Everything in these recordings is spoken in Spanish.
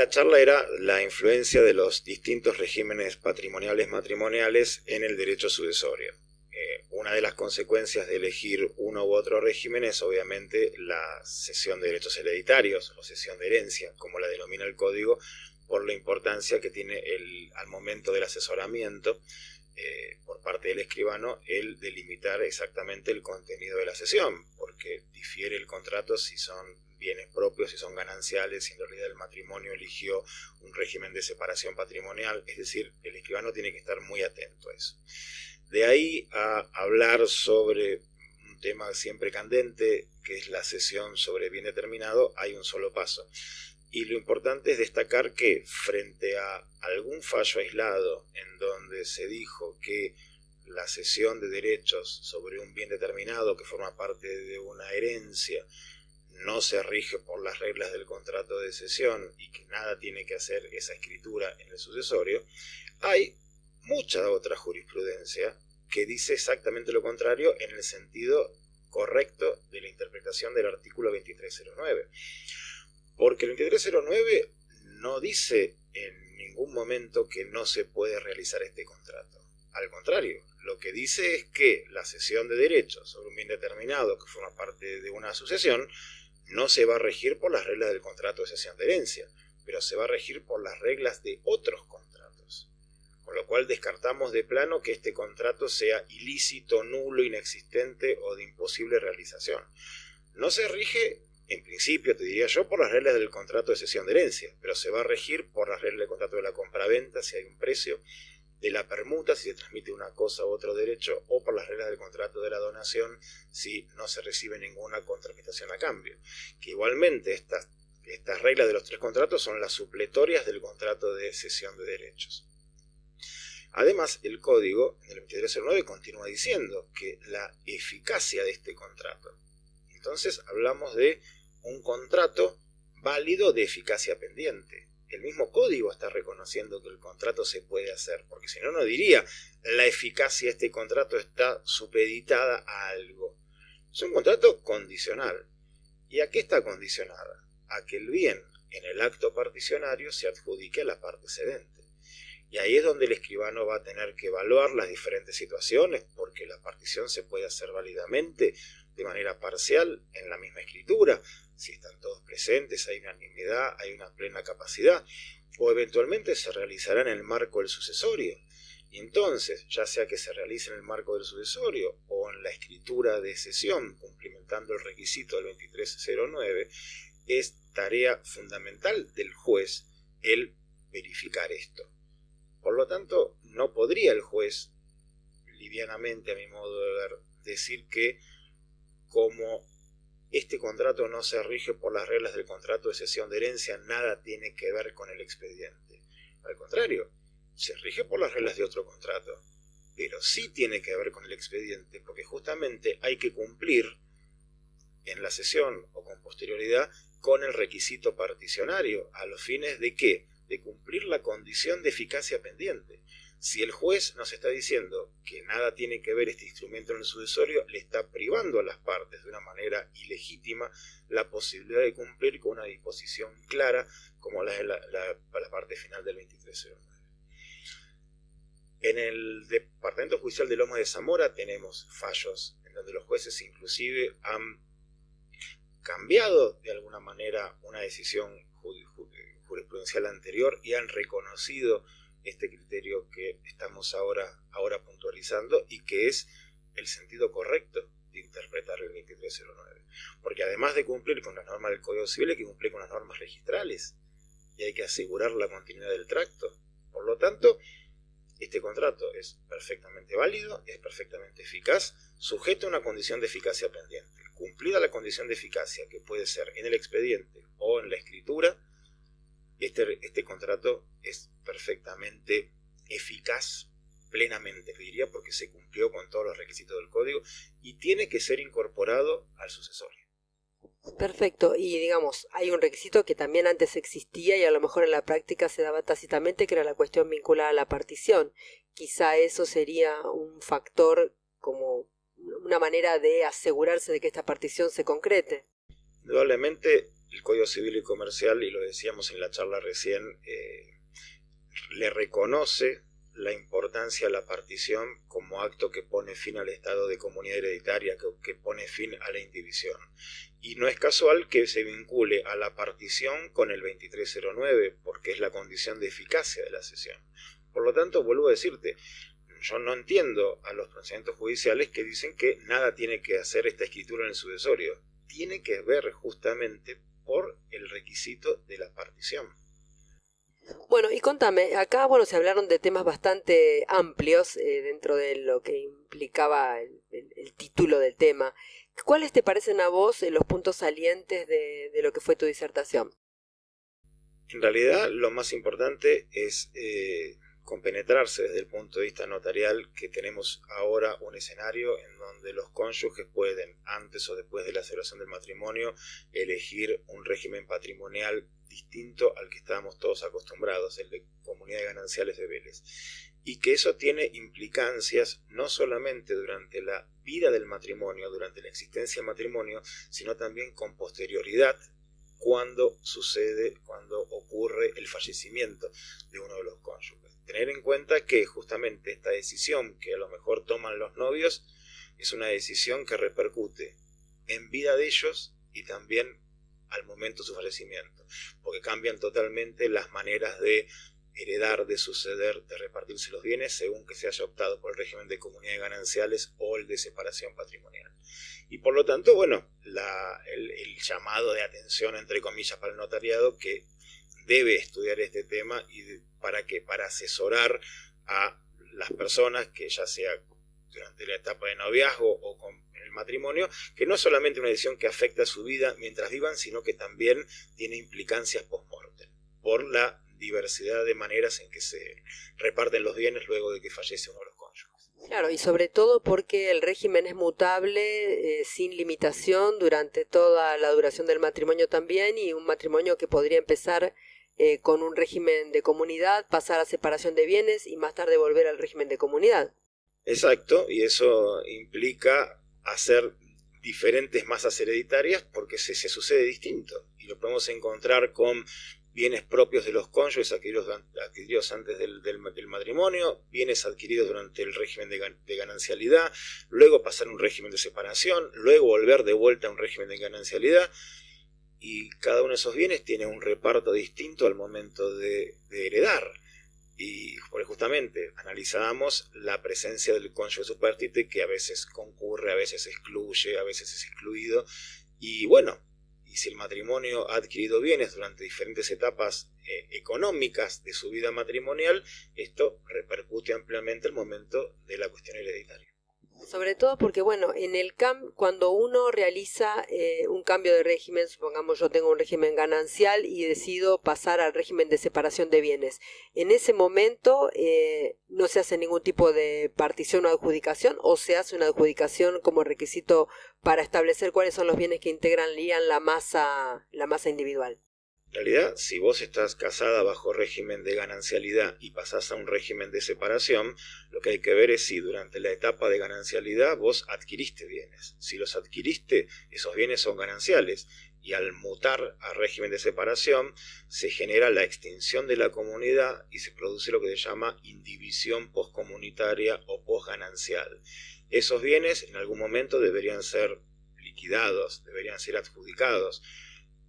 la charla era la influencia de los distintos regímenes patrimoniales matrimoniales en el derecho sucesorio. Una de las consecuencias de elegir uno u otro régimen es obviamente la cesión de derechos hereditarios o cesión de herencia, como la denomina el Código, por la importancia que tiene al momento del asesoramiento por parte del escribano el delimitar exactamente el contenido de la cesión, porque difiere el contrato si son bienes propios, si son gananciales, si en realidad el matrimonio eligió un régimen de separación patrimonial, es decir, el escribano tiene que estar muy atento a eso. De ahí a hablar sobre un tema siempre candente, que es la cesión sobre bien determinado, hay un solo paso. Y lo importante es destacar que frente a algún fallo aislado en donde se dijo que la cesión de derechos sobre un bien determinado que forma parte de una herencia no se rige por las reglas del contrato de cesión y que nada tiene que hacer esa escritura en el sucesorio, hay mucha otra jurisprudencia que dice exactamente lo contrario en el sentido correcto de la interpretación del artículo 2309. Porque el 2309 no dice en ningún momento que no se puede realizar este contrato. Al contrario, lo que dice es que la cesión de derechos sobre un bien determinado que forma parte de una sucesión no se va a regir por las reglas del contrato de cesión de herencia, pero se va a regir por las reglas de otros contratos. Con lo cual descartamos de plano que este contrato sea ilícito, nulo, inexistente o de imposible realización. No se rige, en principio, te diría yo, por las reglas del contrato de cesión de herencia, pero se va a regir por las reglas del contrato de la compraventa, si hay un precio, de la permuta, si se transmite una cosa u otro derecho, o por las reglas del contrato de la donación, si no se recibe ninguna contraprestación a cambio. Que igualmente estas reglas de los tres contratos son las supletorias del contrato de cesión de derechos. Además, el Código, en el 2309, continúa diciendo que la eficacia de este contrato. Entonces hablamos de un contrato válido de eficacia pendiente. El mismo Código está reconociendo que el contrato se puede hacer, porque si no, no diría la eficacia de este contrato está supeditada a algo. Es un contrato condicional. ¿Y a qué está condicionada? A que el bien en el acto particionario se adjudique a la parte cedente. Y ahí es donde el escribano va a tener que evaluar las diferentes situaciones, porque la partición se puede hacer válidamente de manera parcial en la misma escritura, si están todos presentes, hay unanimidad, hay una plena capacidad, o eventualmente se realizará en el marco del sucesorio. Y entonces, ya sea que se realice en el marco del sucesorio o en la escritura de cesión, cumplimentando el requisito del 2309, es tarea fundamental del juez el verificar esto. Por lo tanto, no podría el juez, livianamente a mi modo de ver, decir que como este contrato no se rige por las reglas del contrato de cesión de herencia, nada tiene que ver con el expediente. Al contrario, se rige por las reglas de otro contrato, pero sí tiene que ver con el expediente, porque justamente hay que cumplir en la cesión o con posterioridad con el requisito particionario, a los fines de ¿qué? De cumplir la condición de eficacia pendiente. Si el juez nos está diciendo que nada tiene que ver este instrumento en el sucesorio, le está privando a las partes de una manera ilegítima la posibilidad de cumplir con una disposición clara como la parte final del 2309. En el Departamento Judicial de Lomas de Zamora tenemos fallos en donde los jueces inclusive han cambiado de alguna manera una decisión jurisprudencial anterior y han reconocido este criterio que estamos ahora puntualizando y que es el sentido correcto de interpretar el 2309. Porque además de cumplir con las normas del Código Civil hay que cumplir con las normas registrales y hay que asegurar la continuidad del tracto. Por lo tanto, este contrato es perfectamente válido, es perfectamente eficaz, sujeto a una condición de eficacia pendiente. Cumplida la condición de eficacia, que puede ser en el expediente o en la escritura, este contrato es perfectamente eficaz, plenamente, diría, porque se cumplió con todos los requisitos del código y tiene que ser incorporado al sucesorio. Perfecto, y digamos, hay un requisito que también antes existía y a lo mejor en la práctica se daba tácitamente, que era la cuestión vinculada a la partición. Quizá eso sería un factor como una manera de asegurarse de que esta partición se concrete. Indudablemente el Código Civil y Comercial, y lo decíamos en la charla recién, le reconoce la importancia de la partición como acto que pone fin al estado de comunidad hereditaria, que pone fin a la indivisión. Y no es casual que se vincule a la partición con el 2309, porque es la condición de eficacia de la cesión. Por lo tanto, vuelvo a decirte, yo no entiendo a los procedimientos judiciales que dicen que nada tiene que hacer esta escritura en el sucesorio. Tiene que ver justamente por el requisito de la partición. Bueno, y contame, acá se hablaron de temas bastante amplios dentro de lo que implicaba el título del tema. ¿Cuáles te parecen a vos los puntos salientes de lo que fue tu disertación? En realidad, lo más importante es compenetrarse desde el punto de vista notarial, que tenemos ahora un escenario en donde los cónyuges pueden, antes o después de la celebración del matrimonio, elegir un régimen patrimonial distinto al que estábamos todos acostumbrados, el de comunidades gananciales de Vélez. Y que eso tiene implicancias no solamente durante la vida del matrimonio, durante la existencia del matrimonio, sino también con posterioridad, cuando ocurre el fallecimiento de uno de los cónyuges. Tener en cuenta que justamente esta decisión que a lo mejor toman los novios es una decisión que repercute en vida de ellos y también al momento de su fallecimiento, porque cambian totalmente las maneras de heredar, de suceder, de repartirse los bienes, según que se haya optado por el régimen de comunidades gananciales o el de separación patrimonial. Y por lo tanto, el llamado de atención, entre comillas, para el notariado, que debe estudiar este tema para asesorar a las personas, que ya sea durante la etapa de noviazgo o con el matrimonio, que no es solamente una decisión que afecta a su vida mientras vivan, sino que también tiene implicancias post-mortem, por la diversidad de maneras en que se reparten los bienes luego de que fallece uno de los cónyuges. Claro, y sobre todo porque el régimen es mutable, sin limitación durante toda la duración del matrimonio también, y un matrimonio que podría empezar con un régimen de comunidad, pasar a separación de bienes y más tarde volver al régimen de comunidad. Exacto, y eso implica hacer diferentes masas hereditarias porque se sucede distinto, y lo podemos encontrar con bienes propios de los cónyuges adquiridos antes del matrimonio, bienes adquiridos durante el régimen de ganancialidad, luego pasar a un régimen de separación, luego volver de vuelta a un régimen de ganancialidad, y cada uno de esos bienes tiene un reparto distinto al momento de heredar. Y justamente analizábamos la presencia del cónyuge superstite, que a veces concurre, a veces excluye, a veces es excluido, y si el matrimonio ha adquirido bienes durante diferentes etapas económicas de su vida matrimonial, esto repercute ampliamente al momento de la cuestión hereditaria. Sobre todo porque, cuando uno realiza un cambio de régimen, supongamos yo tengo un régimen ganancial y decido pasar al régimen de separación de bienes, en ese momento no se hace ningún tipo de partición o adjudicación, o se hace una adjudicación como requisito para establecer cuáles son los bienes que integrarían la masa individual. En realidad, si vos estás casada bajo régimen de ganancialidad y pasás a un régimen de separación, lo que hay que ver es si durante la etapa de ganancialidad vos adquiriste bienes. Si los adquiriste, esos bienes son gananciales, y al mutar a régimen de separación se genera la extinción de la comunidad y se produce lo que se llama indivisión poscomunitaria o posganancial. Esos bienes en algún momento deberían ser liquidados, deberían ser adjudicados.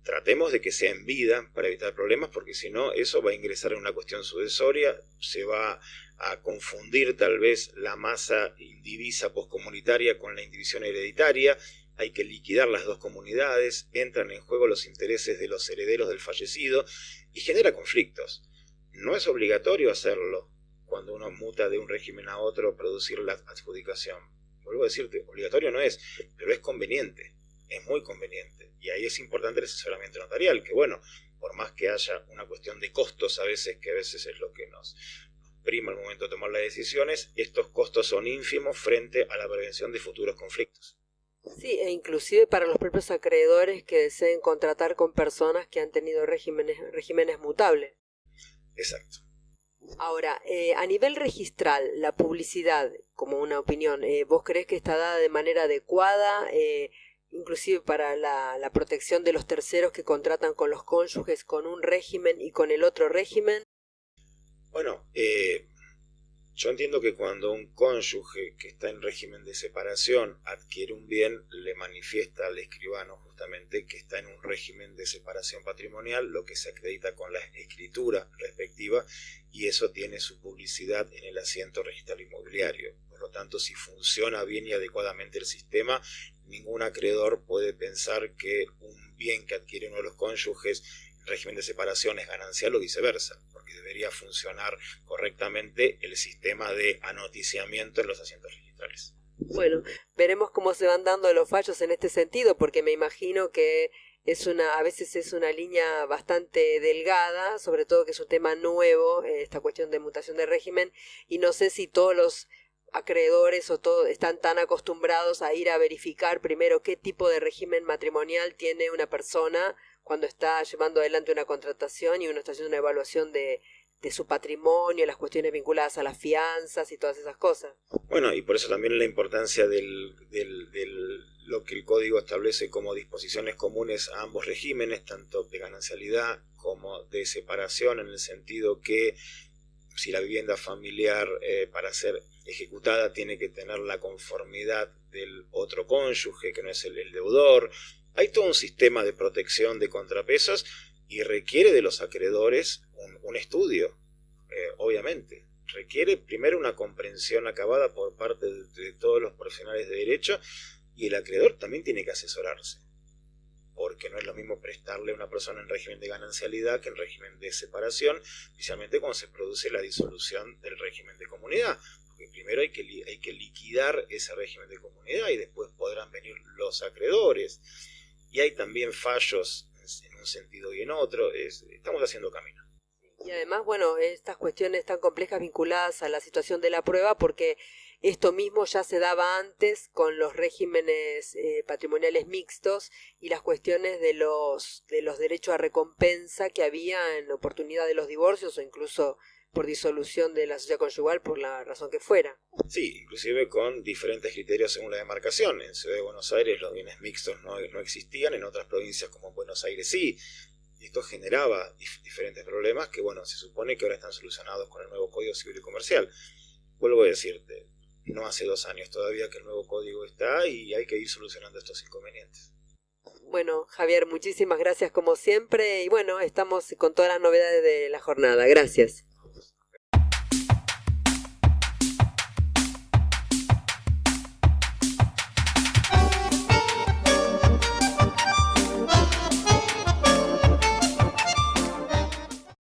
Tratemos de que sea en vida para evitar problemas, porque si no, eso va a ingresar en una cuestión sucesoria, se va a confundir tal vez la masa indivisa poscomunitaria con la indivisión hereditaria. Hay que liquidar las dos comunidades, entran en juego los intereses de los herederos del fallecido y genera conflictos. No es obligatorio hacerlo cuando uno muta de un régimen a otro, producir la adjudicación. Vuelvo a decirte, obligatorio no es, pero es conveniente. Es muy conveniente, y ahí es importante el asesoramiento notarial, que por más que haya una cuestión de costos a veces, que a veces es lo que nos prima al momento de tomar las decisiones, estos costos son ínfimos frente a la prevención de futuros conflictos. Sí, e inclusive para los propios acreedores que deseen contratar con personas que han tenido regímenes mutables. Exacto. Ahora, a nivel registral, la publicidad, como una opinión, ¿vos creés que está dada de manera adecuada? inclusive para la protección de los terceros que contratan con los cónyuges con un régimen y con el otro régimen? Bueno, yo entiendo que cuando un cónyuge que está en régimen de separación adquiere un bien, le manifiesta al escribano justamente que está en un régimen de separación patrimonial, lo que se acredita con la escritura respectiva, y eso tiene su publicidad en el asiento registral inmobiliario. Por lo tanto, si funciona bien y adecuadamente el sistema, ningún acreedor puede pensar que un bien que adquiere uno de los cónyuges en régimen de separación es ganancial o viceversa, porque debería funcionar correctamente el sistema de anoticiamiento en los asientos registrales. Bueno, veremos cómo se van dando los fallos en este sentido, porque me imagino que a veces es una línea bastante delgada, sobre todo que es un tema nuevo, esta cuestión de mutación de régimen, y no sé si todos los acreedores o todos están tan acostumbrados a ir a verificar primero qué tipo de régimen matrimonial tiene una persona cuando está llevando adelante una contratación y uno está haciendo una evaluación de su patrimonio, las cuestiones vinculadas a las fianzas y todas esas cosas. Bueno, y por eso también la importancia de lo que el código establece como disposiciones comunes a ambos regímenes, tanto de ganancialidad como de separación, en el sentido que si la vivienda familiar para ser ejecutada tiene que tener la conformidad del otro cónyuge, que no es el deudor. Hay todo un sistema de protección de contrapesos y requiere de los acreedores un estudio, obviamente. Requiere primero una comprensión acabada por parte de todos los profesionales de derecho, y el acreedor también tiene que asesorarse, porque no es lo mismo prestarle a una persona en régimen de ganancialidad que en régimen de separación, especialmente cuando se produce la disolución del régimen de comunidad, porque primero hay que liquidar ese régimen de comunidad y después podrán venir los acreedores. Y hay también fallos en un sentido y en otro. Estamos haciendo camino. Y además, bueno, estas cuestiones tan complejas vinculadas a la situación de la prueba, porque esto mismo ya se daba antes con los regímenes patrimoniales mixtos y las cuestiones de los derechos a recompensa que había en oportunidad de los divorcios o incluso por disolución de la sociedad conyugal por la razón que fuera. Sí, inclusive con diferentes criterios según la demarcación. En Ciudad de Buenos Aires los bienes mixtos no existían, en otras provincias como en Buenos Aires sí. Y esto generaba diferentes problemas que, bueno, se supone que ahora están solucionados con el nuevo Código Civil y Comercial. Vuelvo a decirte, no hace 2 años todavía que el nuevo código está y hay que ir solucionando estos inconvenientes. Bueno, Javier, muchísimas gracias como siempre y bueno, estamos con todas las novedades de la jornada. Gracias.